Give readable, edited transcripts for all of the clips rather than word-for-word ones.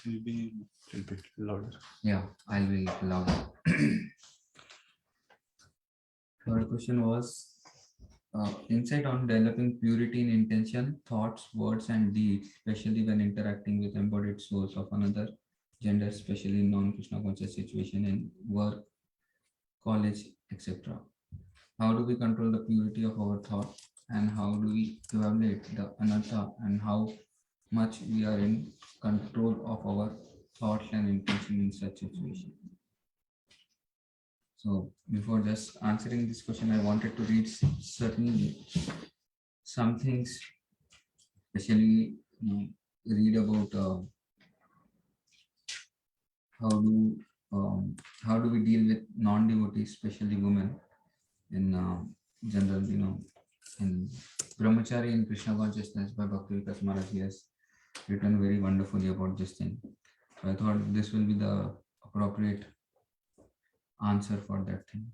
Maybe a little bit louder. Yeah, I'll be louder. Third question was insight on developing purity in intention, thoughts, words, and deeds, especially when interacting with embodied souls of another gender, especially in non-Krishna conscious situation in work, college, etc. How do we control the purity of our thought, and how do we evaluate the anatta, and how much we are in control of our thoughts and intention in such situation? So before just answering this question, I wanted to read certainly some things, especially read about how do we deal with non-devotees, especially women in general. In Brahmachari in Krishna Consciousness by Bhakti Vikas Maharaj, he has written very wonderfully about this thing. So I thought this will be the appropriate answer for that thing.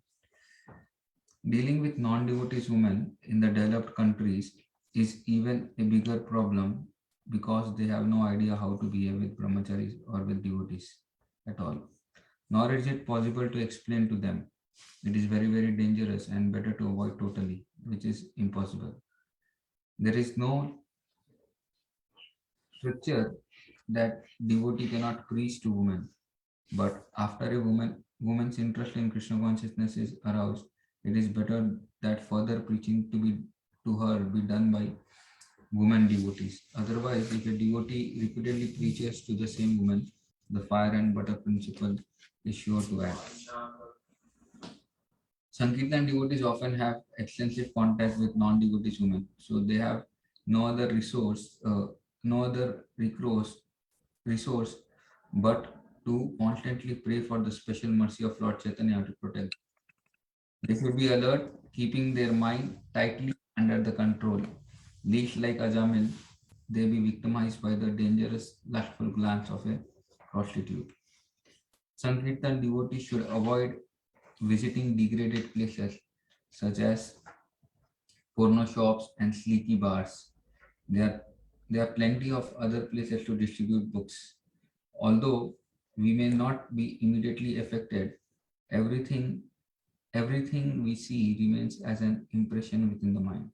Dealing with non-devotees women in the developed countries is even a bigger problem because they have no idea how to behave with brahmacharis or with devotees at all. Nor is it possible to explain to them. It is very, very dangerous and better to avoid totally, which is impossible. There is no structure that devotee cannot preach to women, but after a woman's interest in Krishna consciousness is aroused, it is better that further preaching to her be done by women devotees. Otherwise, if a devotee repeatedly preaches to the same woman, the fire and butter principle is sure to act. Sankirtan devotees often have extensive contact with non-devotees women, so they have no other resource but to constantly pray for the special mercy of Lord Chaitanya to protect them. They should be alert, keeping their mind tightly under the control, lest like Ajamil, they be victimized by the dangerous lustful glance of a prostitute. Sankirtan devotees should avoid visiting degraded places such as porno shops and sleazy bars. There are plenty of other places to distribute books. Although we may not be immediately affected, everything we see remains as an impression within the mind.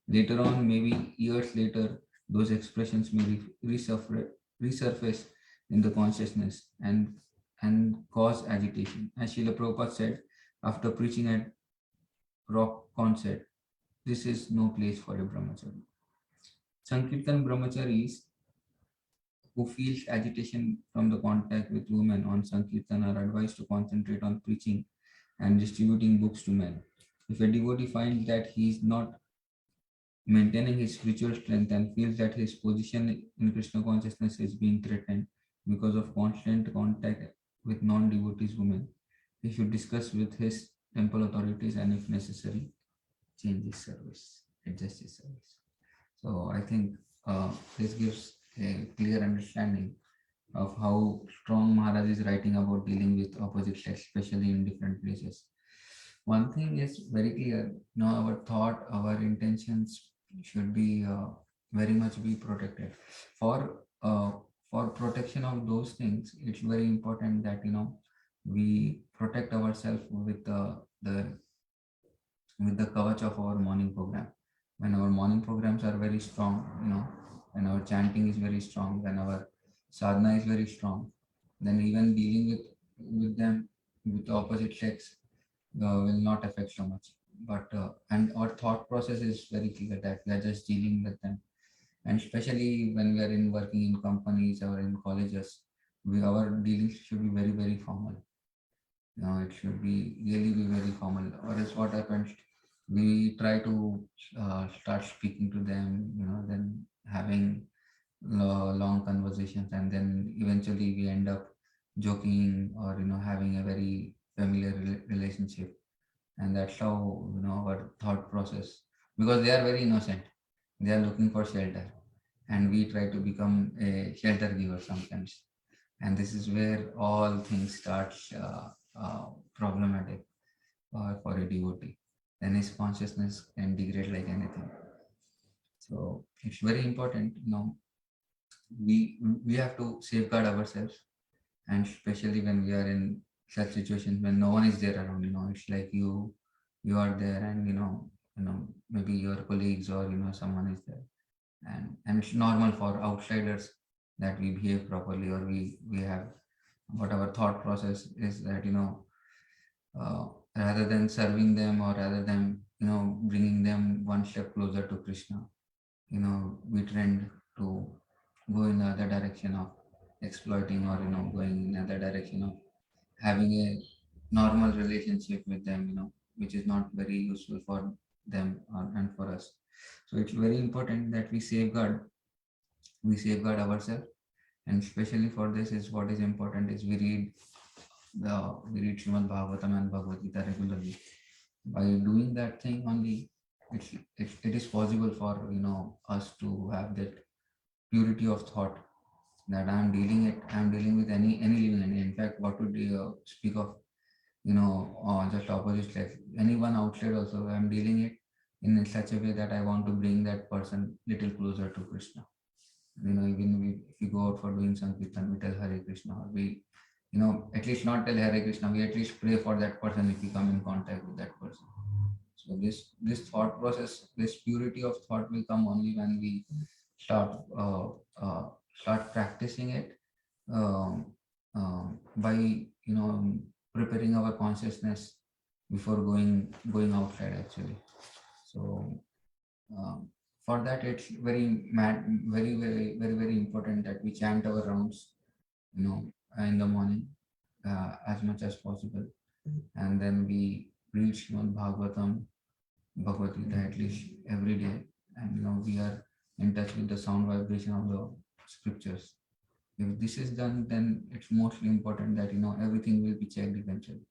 Later on, maybe years later, those expressions may resurface in the consciousness and cause agitation. As Srila Prabhupada said, after preaching at rock concert, this is no place for a brahmachari. Sankirtan brahmacharis who feels agitation from the contact with women on Sankirtan are advised to concentrate on preaching and distributing books to men. If a devotee finds that he is not maintaining his spiritual strength and feels that his position in Krishna consciousness is being threatened because of constant contact with non-devotees women, he should discuss with his temple authorities and if necessary, change his service, adjust his service. So I think this gives a clear understanding of how strong Maharaj is writing about dealing with opposite sex, especially in different places. One thing is very clear, our thought, our intentions should be very much be protected. For protection of those things, it's very important that we protect ourselves with the kavach of our morning program. When our morning programs are very strong, when our chanting is very strong, when our sadhana is very strong, then even dealing with them with the opposite sex will not affect so much. But and our thought process is very clear that we are just dealing with them, and especially when we are working in companies or in colleges, our dealings should be very, very formal. It should be really be very formal, or else what happens, we try to start speaking to them, then having long conversations, and then eventually we end up joking or having a very familiar relationship, and that's how our thought process, because they are very innocent, they are looking for shelter, and we try to become a shelter giver sometimes, and this is where all things start problematic for a devotee. Then his consciousness can degrade like anything. So it's very important, we have to safeguard ourselves, and especially when we are in such situations when no one is there around. It's like you are there, and maybe your colleagues or someone is there, and it's normal for outsiders that we behave properly, or we have what our thought process is, that rather than serving them, or rather than bringing them one step closer to Krishna, we trend to go in the other direction of exploiting, or going in other direction of having a normal relationship with them, which is not very useful for them, and for us. So it's very important that we safeguard ourselves, and especially for this is what is important is we read Srimad Bhagavatam and Bhagavad Gita regularly. By doing that thing only, it is possible for us to have that purity of thought, that I'm dealing with any living entity. In fact, what would you speak of just opposite, like anyone outside also, I'm dealing it in such a way that I want to bring that person little closer to Krishna. Even if we go out for doing Sankirtan, we tell Hare Krishna, or we, at least not tell Hare Krishna, we at least pray for that person if we come in contact with that person. So this thought process, this purity of thought will come only when we start practicing it, by preparing our consciousness before going outside actually. So for that, it's very important that we chant our rounds, in the morning, as much as possible, and then we read Srimad Bhagavatam, Bhagavad Gita at least every day, and we are in touch with the sound vibration of the scriptures. If this is done, then it's mostly important that everything will be checked eventually.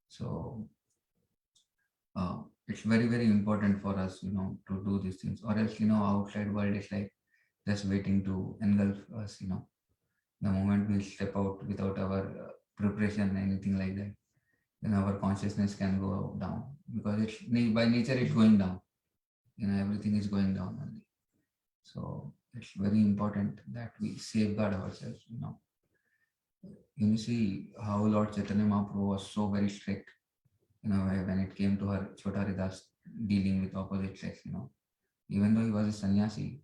So it's very important for us to do these things, or else outside world is like just waiting to engulf us. The moment we step out without our preparation, anything like that, then our consciousness can go down, because it's by nature it's going down. Everything is going down only. So it's very important that we safeguard ourselves. You see how Lord Chaitanya Mahaprabhu was so very strict, when it came to her Chota Ridas dealing with opposite sex. Even though he was a sannyasi,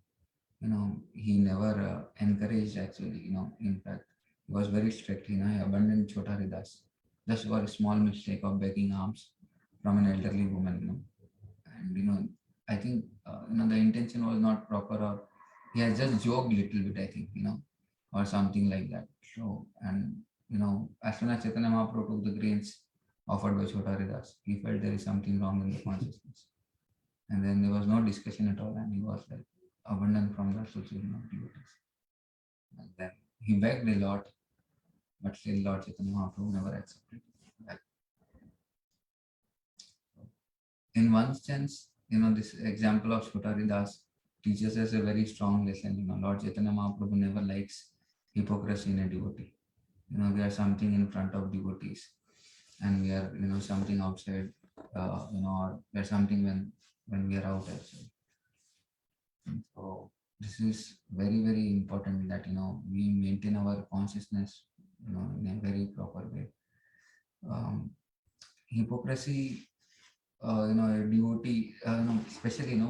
he never encouraged actually. In fact, he was very strict. He abandoned Chota Ridas just for a small mistake of begging alms from an elderly woman. And I think the intention was not proper, or he has just joked a little bit, I think, or something like that. So, and as soon as Chaitanya Mahaprabhu took the grains offered by Chota Ridas, he felt there is something wrong in the consciousness, and then there was no discussion at all, and he was like abandoned from the association of devotees. And then he begged a lot, but still Lord Chaitanya Mahaprabhu never accepted that. In one sense, this example of Chota Ridas teaches us a very strong lesson. Lord Chaitanya Mahaprabhu never likes hypocrisy in a devotee. We are something in front of devotees, and we are something outside, or we are something when we are out actually. So this is very important that we maintain our consciousness in a very proper way. Hypocrisy, a devotee, especially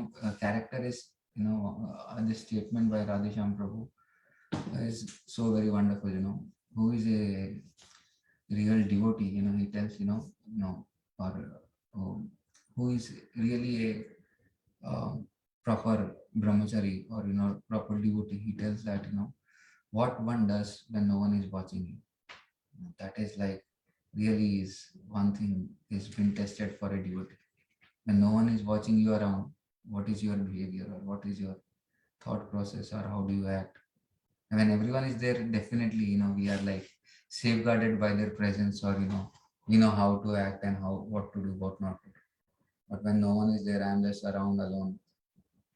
character is this statement by Radheshyam Prabhu is so very wonderful. Who is a real devotee? He tells or who is really a proper brahmachari, or proper devotee. He tells that what one does when no one is watching you. That is like really is one thing is been tested for a devotee. When no one is watching you around, what is your behavior, or what is your thought process, or how do you act? And when everyone is there, definitely we are like safeguarded by their presence, or we know how to act and what to do, what not to do. But when no one is there, I'm just around alone,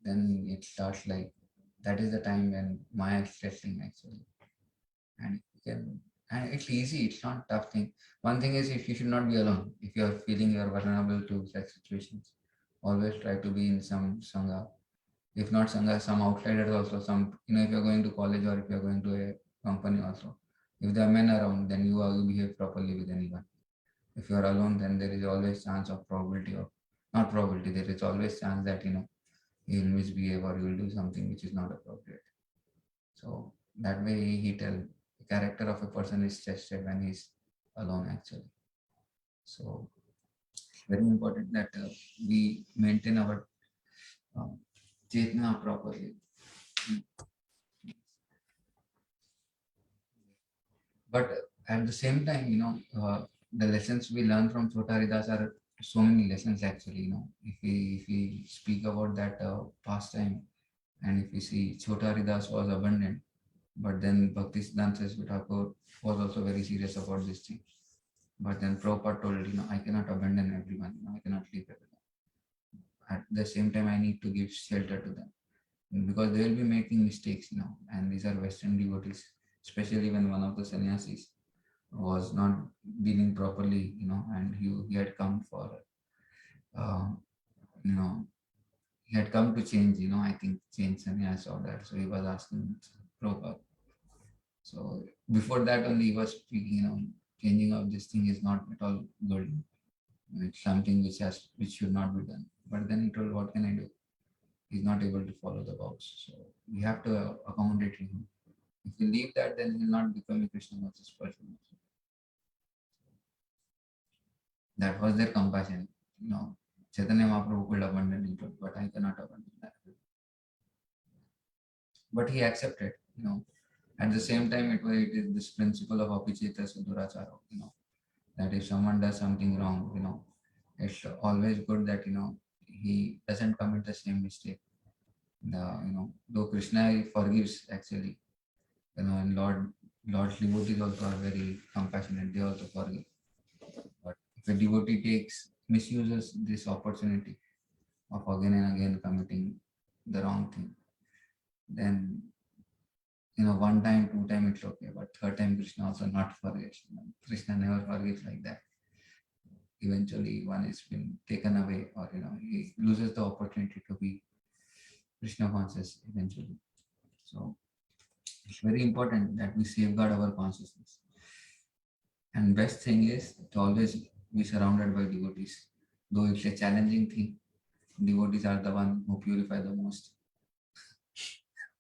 then it starts like that is the time when Maya is testing actually. And it's easy, it's not a tough thing. One thing is, if you should not be alone, if you're feeling you're vulnerable to such situations, always try to be in some sangha, If not Sangha, some outsiders also, some, if you're going to college or if you're going to a company also, if there are men around, then you behave properly with anyone. If you're alone, then there is always chance of probability of, not probability, there is always chance that, you will misbehave or you will do something which is not appropriate. So that way he tell the character of a person is tested when he's alone actually. So very important that we maintain our chetna properly. But at the same time, the lessons we learn from Chota Haridas are so many lessons actually. If we speak about that past time, and if we see Chota Haridas was abundant, but then Bhaktisiddhanta Saraswati Thakur was also very serious about this thing. But then Prabhupada told, I cannot abandon everyone, I cannot leave everyone. At the same time, I need to give shelter to them because they will be making mistakes, and these are Western devotees, especially when one of the sannyasis was not dealing properly, and he had come for, he had come to change, I think change sannyas or that. So he was asking Prabhupada. So before that only he was speaking, changing of this thing is not at all good. It's something which should not be done. But then he told, what can I do? He's not able to follow the vows. So we have to accommodate him. If we leave that, then he will not become a Krishna conscious person. That was their compassion. Chaitanya Mahaprabhu could abandon it, but I cannot abandon that. But he accepted, At the same time, it is this principle of apicheta sudurachara, that if someone does something wrong, it's always good that, he doesn't commit the same mistake. Though Krishna forgives actually, and Lord's devotees also are very compassionate, they also forgive. But if a devotee misuses this opportunity of again and again committing the wrong thing, then, one time, two time it's okay, but third time Krishna also not forgives. Krishna never forgives like that. Eventually one is been taken away, or he loses the opportunity to be Krishna conscious eventually. So it's very important that we safeguard our consciousness. And best thing is to always be surrounded by devotees. Though it's a challenging thing, devotees are the one who purify the most.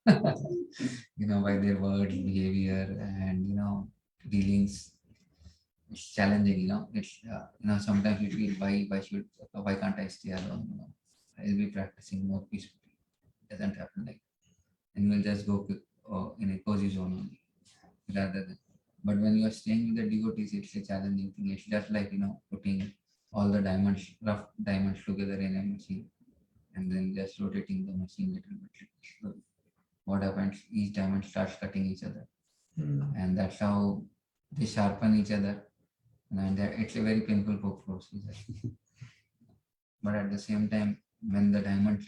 By their words, behavior, and dealings. It's challenging. It's sometimes you feel why can't I stay alone? I'll be practicing more peacefully. It doesn't happen like that. And we'll just go in a cozy zone only, rather than. But when you are staying with the devotees, it's a challenging thing. It's just like putting all the rough diamonds together in a machine, and then just rotating the machine little bit slowly. What happens? Each diamond starts cutting each other, and that's how they sharpen each other. And it's a very painful process. But at the same time, when the diamond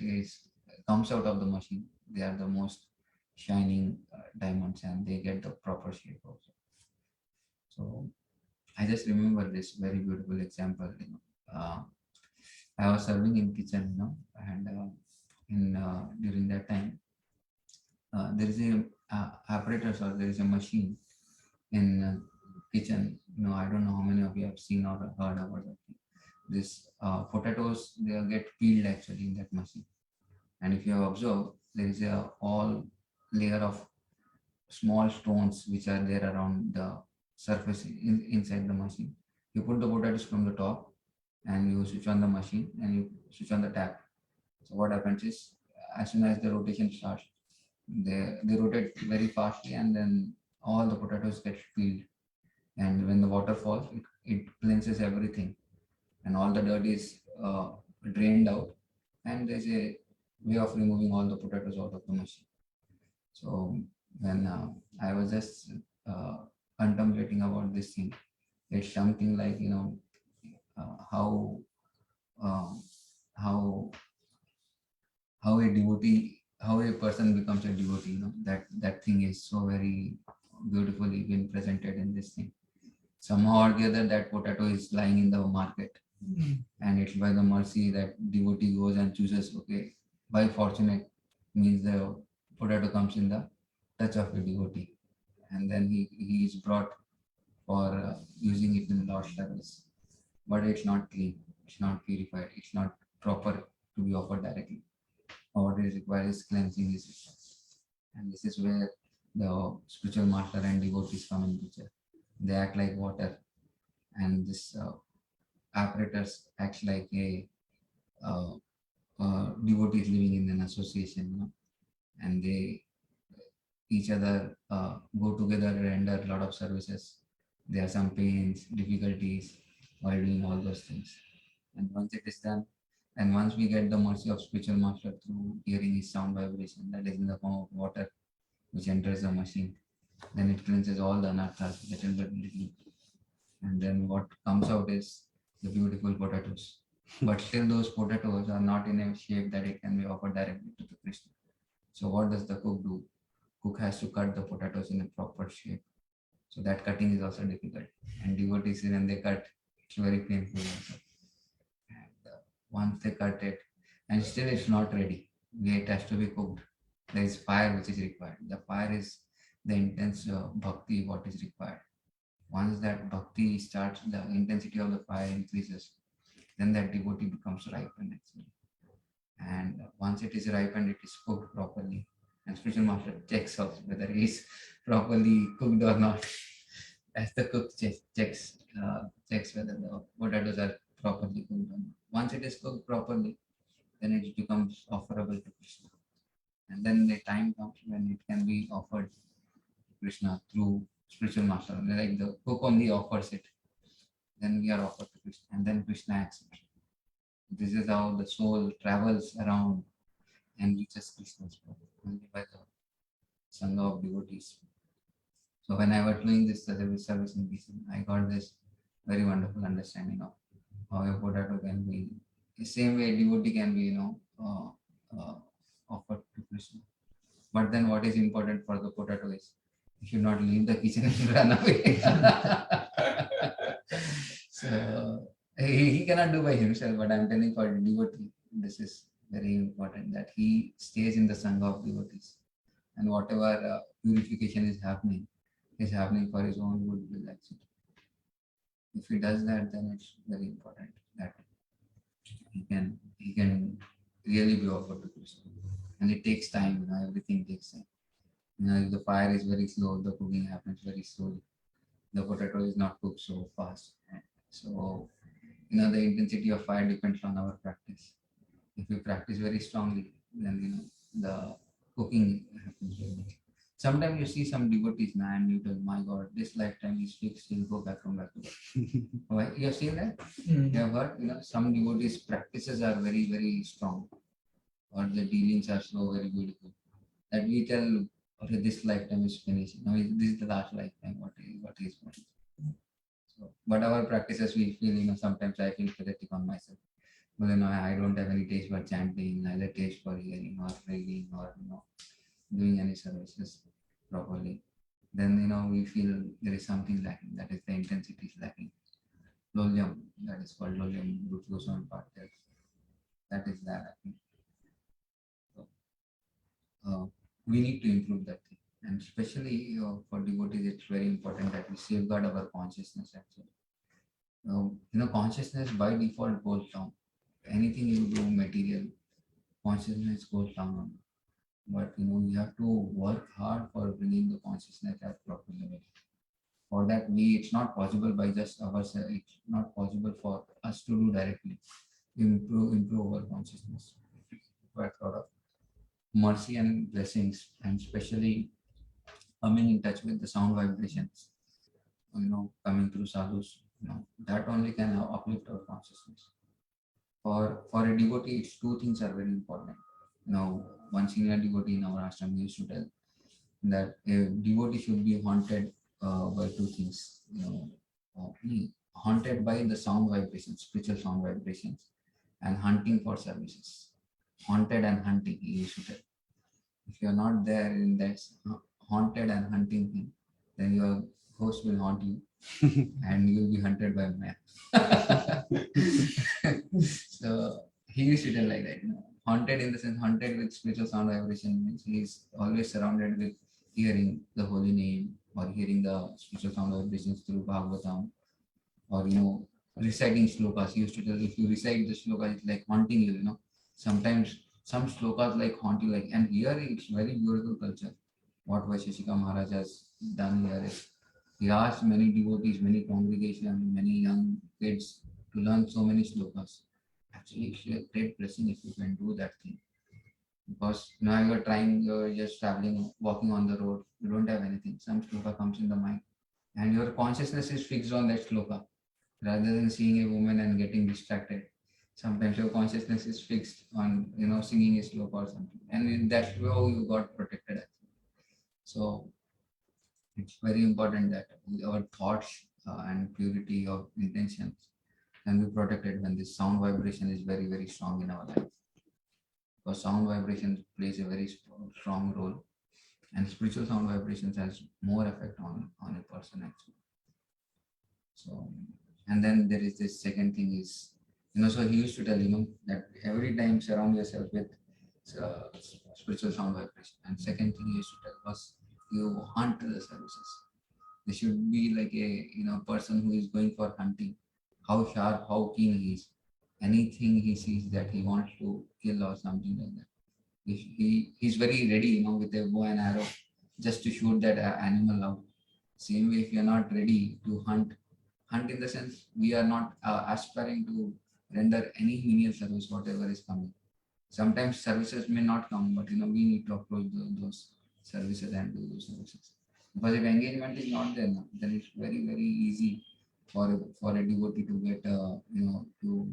comes out of the machine, they are the most shining diamonds, and they get the proper shape also. So I just remember this very beautiful example. I was serving in kitchen, and during that time, there is a apparatus, or there is a machine in kitchen. I don't know how many of you have seen or heard about that. This potatoes, they get peeled actually in that machine. And if you have observed, there is a all layer of small stones which are there around the surface inside the machine. You put the potatoes from the top, and you switch on the machine, and you switch on the tap. So what happens is, as soon as the rotation starts, they rotate very fastly, and then all the potatoes get peeled. And when the water falls, it cleanses everything, and all the dirt is drained out, and there's a way of removing all the potatoes out of the machine. So when I was just contemplating about this thing, it's something like how a devotee, how a person becomes a devotee. That thing is so very beautifully been presented in this thing. Somehow or the other, that potato is lying in the market, and it's by the mercy that devotee goes and chooses. Okay, by fortunate, means the potato comes in the touch of a devotee, and then he is brought for using it in Lord service. But it's not clean, it's not purified, it's not proper to be offered directly. What is required is cleansing is required. And this is where the spiritual master and devotees come in picture. They act like water, and this apparatus acts like a devotees living in an association, and they each other go together and render a lot of services. There are some pains, difficulties while doing all those things. And once it is done, and once we get the mercy of spiritual master through hearing his sound vibration, that is in the form of water, which enters the machine, then it cleanses all the anarthas little by little. And then what comes out is the beautiful potatoes. But still those potatoes are not in a shape that it can be offered directly to the Krishna. So what does the cook do? Cook has to cut the potatoes in a proper shape. So that cutting is also difficult. And devotees, when they cut, it's very painful also. And once they cut it, and still it's not ready, it has to be cooked. There is fire which is required. The fire is the intense bhakti what is required. Once that bhakti starts, the intensity of the fire increases, then that devotee becomes ripened actually. And once it is ripened, it is cooked properly. And spiritual master checks also whether it is properly cooked or not. As the cook checks whether the potatoes are properly cooked or not. Once it is cooked properly, then it becomes offerable to Krishna. And then the time comes when it can be offered to Krishna through spiritual master. Like the cook only offers it, then we are offered to Krishna, and then Krishna accepts. This is how the soul travels around and reaches Krishna's path, only by the sangha of devotees. So when I was doing this service in BC, I got this very wonderful understanding of how a potato can be, the same way a devotee can be, offered to Krishna. But then what is important for the potato is you should not leave the kitchen and run away. So he cannot do by himself, but I'm telling for a devotee, this is very important that he stays in the sangha of devotees. And whatever purification is happening for his own goodwill actually. If he does that, then it's very important that he can really be offered to Krishna. And it takes time, everything takes time. If the fire is very slow, the cooking happens very slowly. The potato is not cooked so fast. So, the intensity of fire depends on our practice. If we practice very strongly, then the cooking happens very much. Sometimes you see some devotees, and you tell, my God, this lifetime is fixed, he'll go back to work. Why? You have seen that? You have heard, some devotees' practices are very, very strong, or the dealings are so very beautiful that we tell, okay, this lifetime is finished. Now this is the last lifetime. What is? So, but our practices, we feel, sometimes I feel pathetic on myself. Well, I don't have any taste for chanting, neither taste for hearing or reading or doing any services properly. Then we feel there is something lacking. That is the intensity is lacking. Lolyam, that is called lolyam, glucose part. That is that. So, we need to improve that thing, and especially for devotees, it's very important that we safeguard our consciousness. Actually, consciousness by default goes down. Anything you do material, consciousness goes down. But you have to work hard for bringing the consciousness at proper level. For that, it's not possible by just ourselves. It's not possible for us to do directly. Improve our consciousness. But sort of mercy and blessings, and especially coming in touch with the sound vibrations, coming through sadhus, that only can uplift our consciousness. For a devotee, it's two things are very important. One senior devotee in our ashram used to tell that a devotee should be haunted by two things. Haunted by the sound vibrations, spiritual sound vibrations, and hunting for services. Haunted and hunting, he used to tell. If you're not there in that haunted and hunting thing, then your host will haunt you and you'll be hunted by man. So he used to tell like that, haunted in the sense, haunted with spiritual sound vibration means he is always surrounded with hearing the holy name or hearing the spiritual sound vibrations through Bhagavatam, or reciting slokas. He used to tell, if you recite the sloka, it's like haunting you. Sometimes some slokas like haunt you, and here it's very beautiful culture. What Vaisheshika Maharaj has done here is he asked many devotees, many congregations, many young kids to learn so many slokas. Actually, it's a great blessing if you can do that thing. Because now you're trying, you're just traveling, walking on the road, you don't have anything. Some sloka comes in the mind, and your consciousness is fixed on that sloka rather than seeing a woman and getting distracted. Sometimes your consciousness is fixed on singing a sloka or something, and in that way you got protected. Actually. So it's very important that our thoughts and purity of intentions can be protected when this sound vibration is very, very strong in our life. Because sound vibration plays a very strong role, and spiritual sound vibrations has more effect on a person actually. So, and then there is this second thing is, so he used to tell, that every time surround yourself with spiritual sound vibration. And second thing he used to tell was, you hunt the services. They should be like a person who is going for hunting. How sharp, how keen he is. Anything he sees that he wants to kill or something like that. He's very ready, with a bow and arrow, just to shoot that animal out. Same way, if you're not ready to hunt in the sense we are not aspiring to render any menial service, whatever is coming. Sometimes services may not come, but we need to approach those services and do those services. Because if engagement is not there, then it's very, very easy for a devotee to get to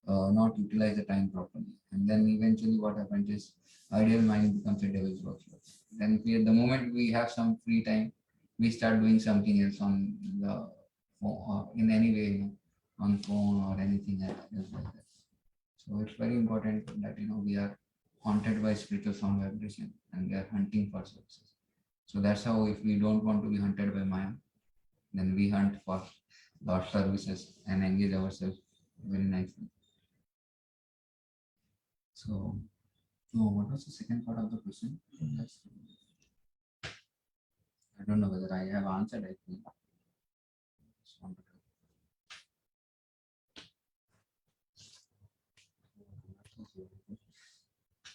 not utilize the time properly. And then eventually what happens is ideal mind becomes a devil's workshop. Then the moment we have some free time, we start doing something else on the in any way, on phone or anything else like that. So it's very important that we are haunted by spiritual sound vibration and we are hunting for services. So that's how, if we don't want to be hunted by Maya, then we hunt for Lord services and engage ourselves very nicely. So, what was the second part of the question? I don't know whether I have answered. I think.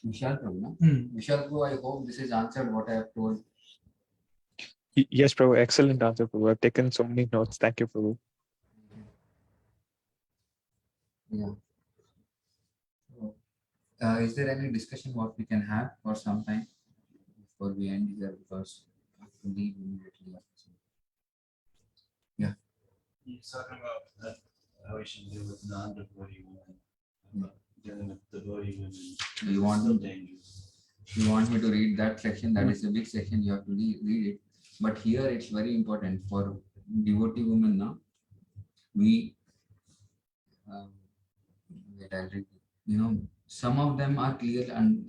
Vishal Prabhu, no? Vishal Prabhu, I hope this is answered what I have told. Yes, Prabhu. Excellent answer, Prabhu. I've taken so many notes. Thank you, Prabhu. Yeah. So, is there any discussion what we can have for some time before we end here, because I have to leave immediately. Yeah. He's talking about how we should deal with non-devotee women. Dealing with devotee women. You want still dangerous. You want me to read that section? That is a big section. You have to read it. But here it's very important for devotee women. Now we, some of them are clear, and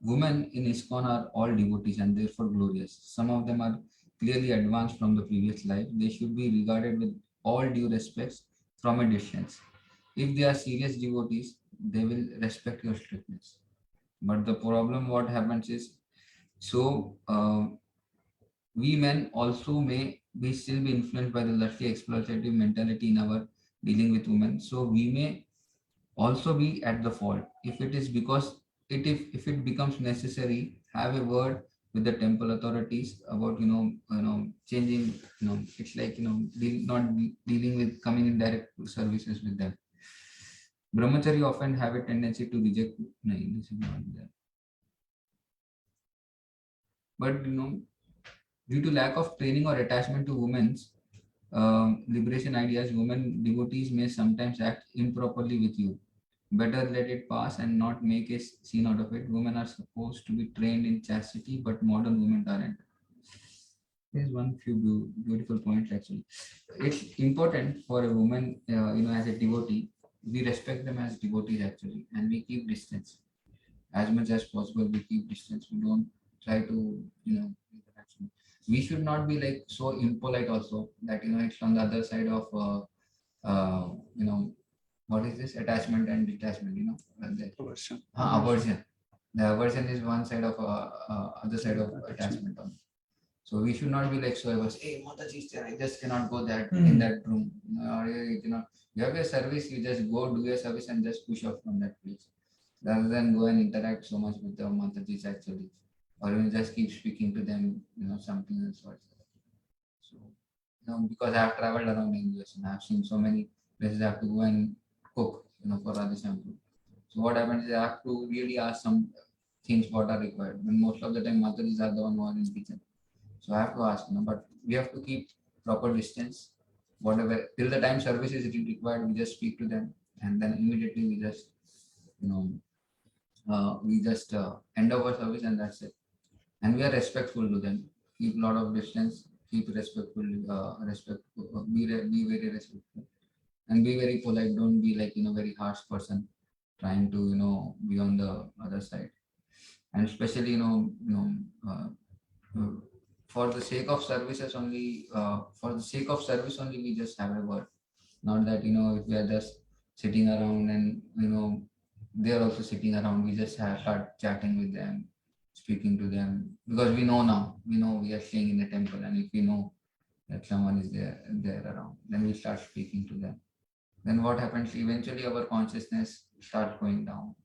women in ISKCON are all devotees and therefore glorious. Some of them are clearly advanced from the previous life. They should be regarded with all due respects from a distance. If they are serious devotees, they will respect your strictness. But the problem what happens is, so we men also may still be influenced by the lusty exploitative mentality in our dealing with women. So we may also be at the fault. If it is because if it becomes necessary, have a word with the temple authorities about changing. It's like not dealing with coming in direct services with them. Brahmachari often have a tendency to reject. No, this is not there. But due to lack of training or attachment to women's liberation ideas, women devotees may sometimes act improperly with you. Better let it pass and not make a scene out of it. Women are supposed to be trained in chastity, but modern women aren't. There's one few beautiful points actually. It's important for a woman, as a devotee, we respect them as devotees actually, and we keep distance as much as possible. We keep distance. We don't try to, interaction. We should not be like so impolite also that it's on the other side of what is this? Attachment and detachment, Aversion. Aversion. The aversion is one side of other side of attachment. So we should not be like so averse. Hey, Mataji is there. I just cannot go that in that room. Or you cannot. You have your service. You just go do your service and just push off from that place, rather than go and interact so much with the Matajis actually, or you just keep speaking to them. Something else. So because I have traveled around in US and I have seen so many places. I have to go and cook. For daśām. So what happens is I have to really ask some things what are required. When most of the time Matajis are the one who are in kitchen. So I have to ask, but we have to keep proper distance. Whatever till the time service is required, we just speak to them, and then immediately we just, end our service, and that's it. And we are respectful to them. Keep a lot of distance. Keep respectful. Be very respectful, and be very polite. Don't be like very harsh person, trying to be on the other side. And especially for the sake of services only, we just have a word. Not that if we are just sitting around and they are also sitting around, we just start chatting with them, speaking to them, because we know we are staying in the temple, and if we know that someone is there around, then we start speaking to them. Then what happens? Eventually, our consciousness starts going down.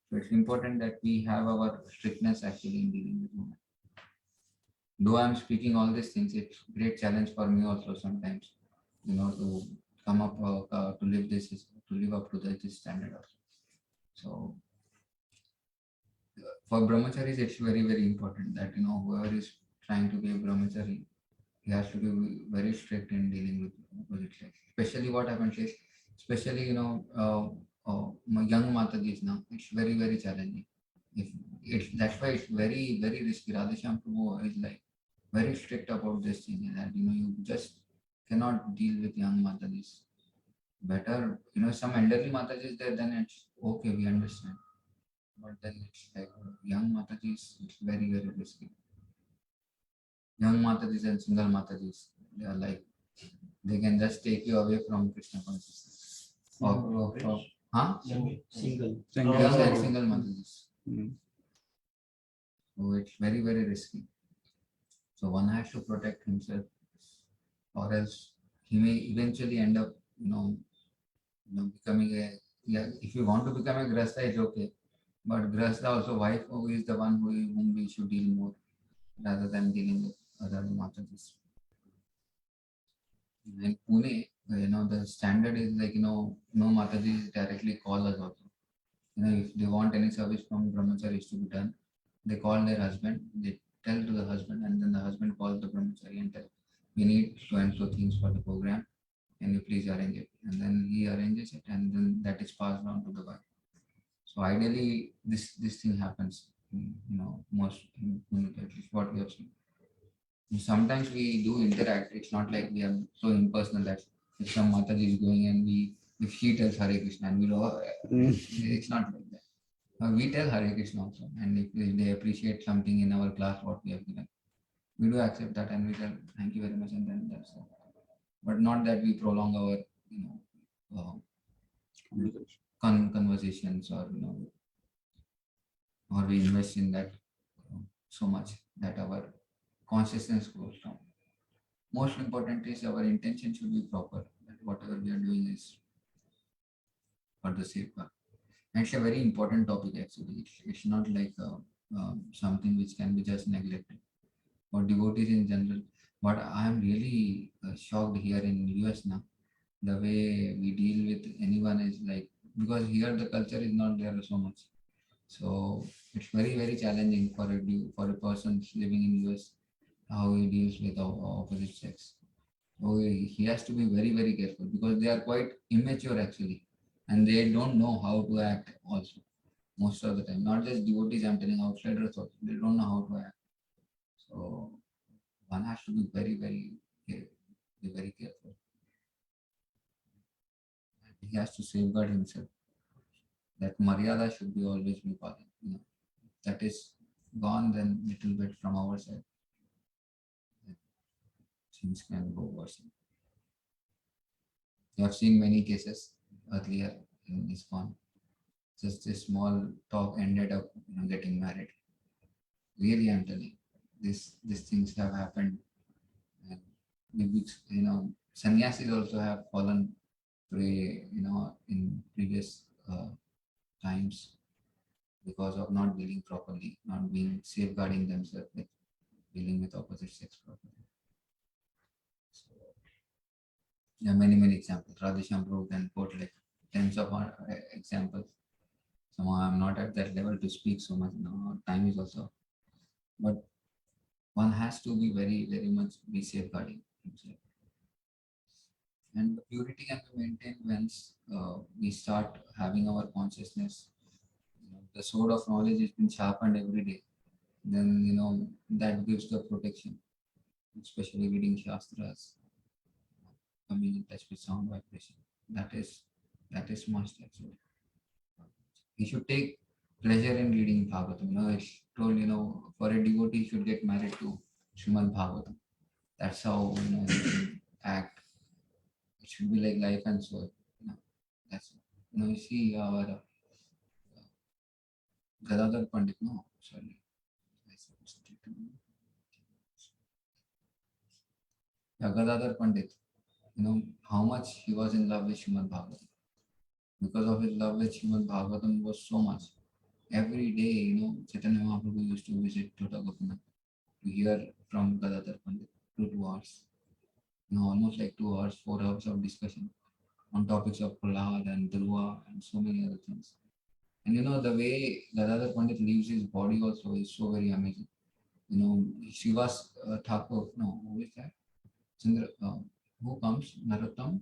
So it's important that we have our strictness actually in dealing with women. Though I'm speaking all these things, it's a great challenge for me also sometimes, to come up to live up to this standard also. So for brahmacharis, it's very, very important that whoever is trying to be a brahmachari, he has to be very strict in dealing with opposite sex. Especially what happens is, especially young Matajis now, it's very, very challenging. That's why it's very, very risky. Radheshyam Prabhu is like very strict about this thing, that you just cannot deal with young Matajis. Better, some elderly Matajis there, then it's okay, we understand. But then it's like young Matajis, it's very, very risky. Young Matajis and single Matajis, they are like, they can just take you away from Krishna consciousness. Single. Young and single Matajis. Mm. So it's very, very risky. So one has to protect himself, or else he may eventually end up, becoming if you want to become a grasta, it's okay. But grasta also, wife who is the one whom we should deal more, rather than dealing with other Matajis. In Pune, the standard is like, no Matajis directly call us also. If they want any service from brahmacharis to be done, they call their husband, they tell to the husband, and then the husband calls the brahmachari and tells, we need so and so things for the program, can you please arrange it? And then he arranges it, and then that is passed on to the wife. So ideally, this thing happens, most in at least what we have seen. Sometimes we do interact. It's not like we are so impersonal that if some Mataji is going and if she tells Hare Krishna and we know, it's not like that. We tell Hare Krishna also, and if they appreciate something in our class what we have given, we do accept that and we tell thank you very much, and then that's it. But not that we prolong our conversations, or or we invest in that so much that our consciousness goes down. Most important is our intention should be proper, that whatever we are doing is for the safeguard. And it's a very important topic actually. It's not like something which can be just neglected. For devotees in general, but I am really shocked here in US now. The way we deal with anyone is like, because here the culture is not there so much. So it's very, very challenging for a person living in US, how he deals with opposite sex. So he has to be very, very careful, because they are quite immature actually, and they don't know how to act also most of the time. Not just devotees, I'm telling outsiders also, they don't know how to act. So one has to be very, very careful. He has to safeguard himself. That maryada should be always be followed. That is gone, then little bit from our side, things can go worse. You have seen many cases earlier in ISKCON. Just a small talk ended up getting married. Really, I'm telling you, these things have happened. And maybe, sannyasis also have fallen prey, in previous times because of not dealing properly, not being safeguarding themselves with dealing with opposite sex properly. So, there are many examples. Radhesham Prabhu can quote like tens of examples. Somehow I'm not at that level to speak so much now. Time is also, but one has to be very much be safeguarding himself. And the purity can be maintained once we start having our consciousness. The sword of knowledge has been sharpened every day. Then that gives the protection, especially reading shastras, coming in touch with sound vibration. That is must actually. We should take pleasure in reading Bhagavatam. It's told, for a devotee, he should get married to Srimad Bhagavatam. That's how, he should act. It should be like life and soul. That's, you see our Gadadhar Pandit, Gadadhar Pandit, how much he was in love with Srimad Bhagavatam. Because of his love with Srimad Bhagavatam was so much. Every day, Chaitanya Mahaprabhu used to visit Tota Gopinath to hear from Gadadhar Pandit 2 hours. Almost like 2 hours, 4 hours of discussion on topics of Prahlad and Dhruva and so many other things. And the way Gadadhar Pandit leaves his body also is so very amazing. Shiva's Thakur, who is that? Chandra, who comes? Narottam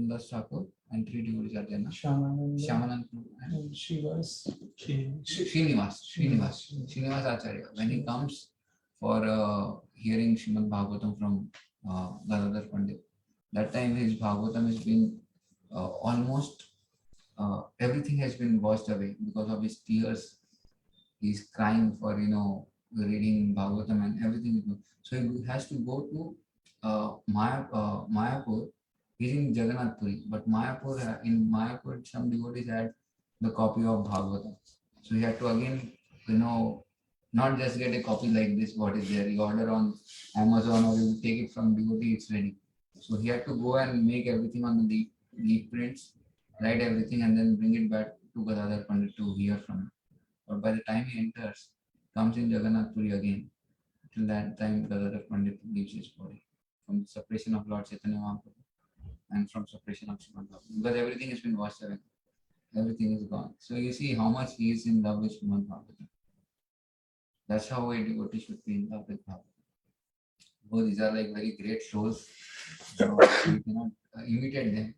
Das Thakur and 3 devotees are there. Shyamanand and Srinivas Acharya. When he comes for hearing Srimad Bhagavatam from Gadadhar Pandit, that time his Bhagavatam has been almost everything has been washed away because of his tears. He's crying for reading Bhagavatam and everything. So he has to go to Mayapur. He's in Jagannath Puri, but in Mayapur some devotees had the copy of Bhagavatam. So he had to again, not just get a copy like this, what is there. You order on Amazon or you take it from devotee, it's ready. So he had to go and make everything on the leaf prints, write everything and then bring it back to Gadadhar Pandit to hear from him. But by the time he enters, comes in Jagannath Puri again, till that time Gadadhar Pandit leaves his body from the separation of Lord Chaitanya Mahaprabhu and from separation of Srimad Bhagavatam, because everything has been washed away. Everything is gone. So you see how much he is in love with Srimad Bhagavatam. That's how a devotee should be in love with Bhagavatam. Though these are like very great shows, so we cannot imitate them,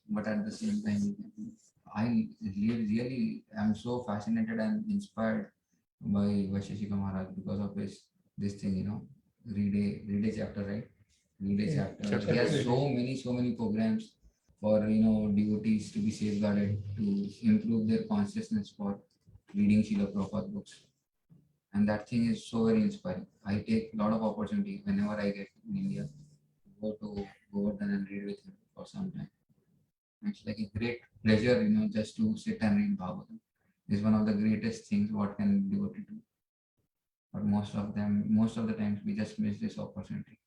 but at the same time, I really am so fascinated and inspired by Vaisheshika Maharaj because of this thing, read a chapter, right? Read a chapter. He has so many programs for devotees to be safeguarded, to improve their consciousness for reading Srila Prabhupada books. And that thing is so very inspiring. I take a lot of opportunity whenever I get in India, go to Govardhan and read with him for some time. It's like a great pleasure, just to sit and read Bhagavatam. It's one of the greatest things what can devotee do. But most of the times we just miss this opportunity.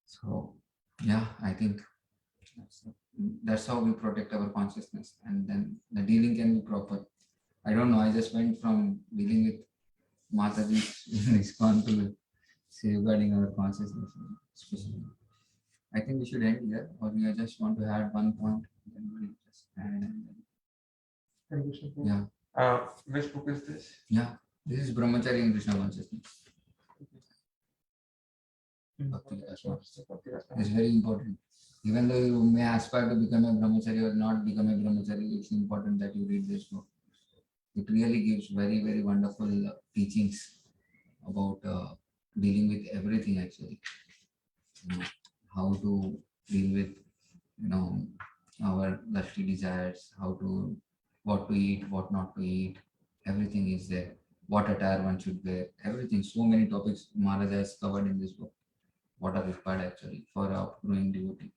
So yeah, I think that's how we protect our consciousness, and then the dealing can be proper. I don't know, I just went from dealing with Mataji's in ISKCON to safeguarding our consciousness, especially. I think we should end here, or we just want to add one point. Then we'll just add. Yeah. Which book is this? Yeah, this is Brahmacharya in Krishna Consciousness. It's very important. Even though you may aspire to become a brahmachari or not become a brahmachari, it's important that you read this book. It really gives very wonderful teachings about dealing with everything actually. How to deal with our lusty desires, what to eat, what not to eat. Everything is there. What attire one should wear. Everything. So many topics Maharaj has covered in this book. What are required actually for a growing devotee.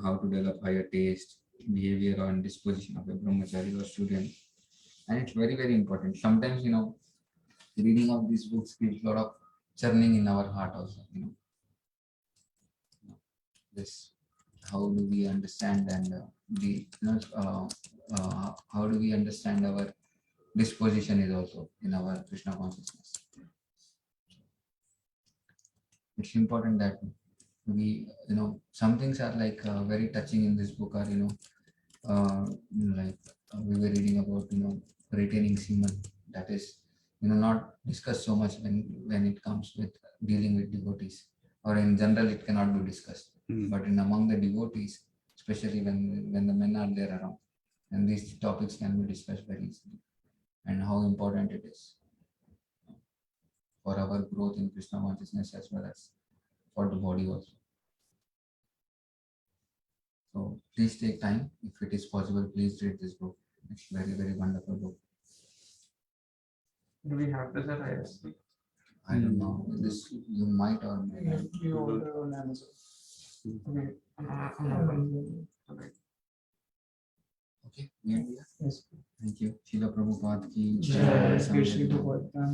how to develop higher taste, behavior, and disposition of a brahmachari or student. And it's very, very important. Sometimes, reading of these books gives a lot of churning in our heart also, This, how do we understand and how do we understand our disposition is also in our Krishna consciousness. It's important that we, some things are like very touching in this book are, we were reading about, retaining semen. That is, not discussed so much when it comes with dealing with devotees, or in general, it cannot be discussed. But in among the devotees, especially when the men are there around, and these topics can be discussed very easily, and how important it is for our growth in Krishna consciousness as well as for the body also. So please take time, if it is possible, please read this book. It's very, very wonderful book. Do we have this at ISV? I don't know, this you might or may not. We order on Amazon. Okay. Okay. Okay, we are here. Yes. Thank you. Srila Prabhupada ki Jai jai. Sri Gopal Pran.